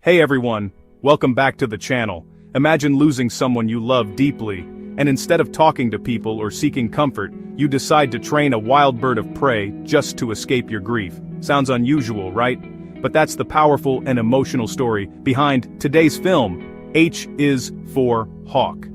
Hey everyone, welcome back to the channel. Imagine losing someone you love deeply, and instead of talking to people or seeking comfort, you decide to train a wild bird of prey just to escape your grief. Sounds unusual, right? But that's the powerful and emotional story behind today's film, H is for Hawk.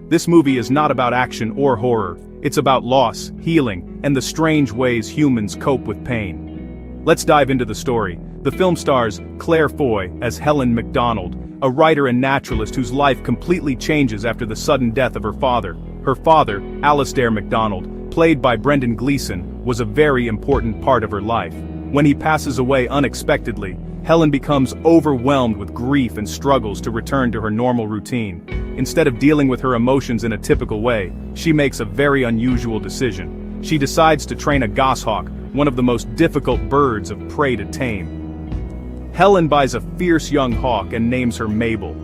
This movie is not about action or horror, it's about loss, healing, and the strange ways humans cope with pain. Let's dive into the story. The film stars Claire Foy as Helen Macdonald, a writer and naturalist whose life completely changes after the sudden death of her father. Her father, Alistair Macdonald, played by Brendan Gleeson, was a very important part of her life. When he passes away unexpectedly, Helen becomes overwhelmed with grief and struggles to return to her normal routine. Instead of dealing with her emotions in a typical way, she makes a very unusual decision. She decides to train a goshawk, one of the most difficult birds of prey to tame. Helen buys a fierce young hawk and names her Mabel.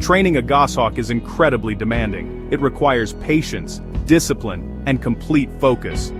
Training a goshawk is incredibly demanding. It requires patience, discipline, and complete focus.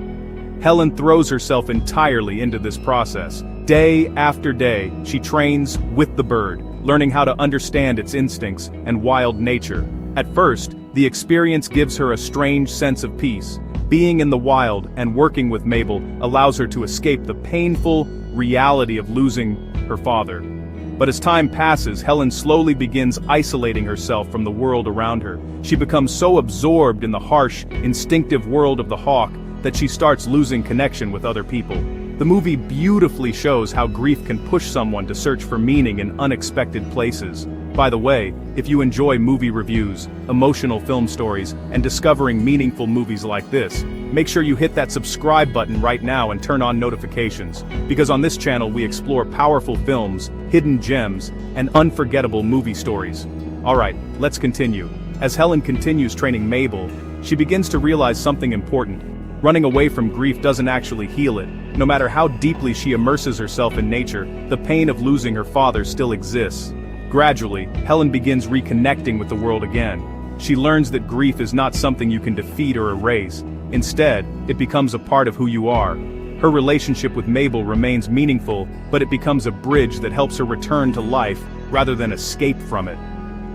Helen throws herself entirely into this process. Day after day, she trains with the bird, learning how to understand its instincts and wild nature. At first, the experience gives her a strange sense of peace. Being in the wild and working with Mabel allows her to escape the painful reality of losing her father. But as time passes, Helen slowly begins isolating herself from the world around her. She becomes so absorbed in the harsh, instinctive world of the hawk that she starts losing connection with other people. The movie beautifully shows how grief can push someone to search for meaning in unexpected places. By the way, if you enjoy movie reviews, emotional film stories, and discovering meaningful movies like this, make sure you hit that subscribe button right now and turn on notifications, because on this channel we explore powerful films, hidden gems, and unforgettable movie stories. Alright, let's continue. As Helen continues training Mabel, she begins to realize something important. Running away from grief doesn't actually heal it. No matter how deeply she immerses herself in nature, the pain of losing her father still exists. Gradually, Helen begins reconnecting with the world again. She learns that grief is not something you can defeat or erase. Instead, it becomes a part of who you are. Her relationship with Mabel remains meaningful, but it becomes a bridge that helps her return to life rather than escape from it.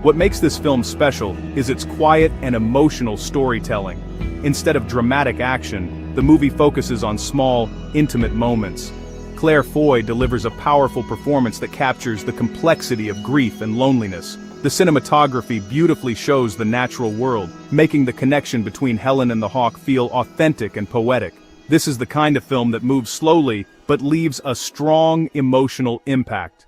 What makes this film special is its quiet and emotional storytelling. Instead of dramatic action, the movie focuses on small, intimate moments. Claire Foy delivers a powerful performance that captures the complexity of grief and loneliness. The cinematography beautifully shows the natural world, making the connection between Helen and the hawk feel authentic and poetic. This is the kind of film that moves slowly, but leaves a strong emotional impact.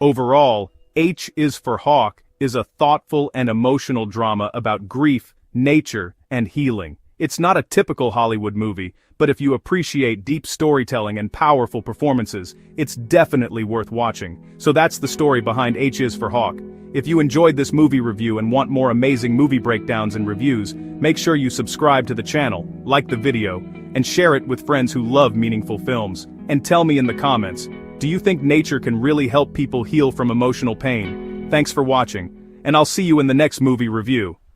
Overall, H is for Hawk is a thoughtful and emotional drama about grief, nature, and healing. It's not a typical Hollywood movie, but if you appreciate deep storytelling and powerful performances, it's definitely worth watching. So that's the story behind H is for Hawk. If you enjoyed this movie review and want more amazing movie breakdowns and reviews, make sure you subscribe to the channel, like the video, and share it with friends who love meaningful films. And tell me in the comments, do you think nature can really help people heal from emotional pain? Thanks for watching, and I'll see you in the next movie review.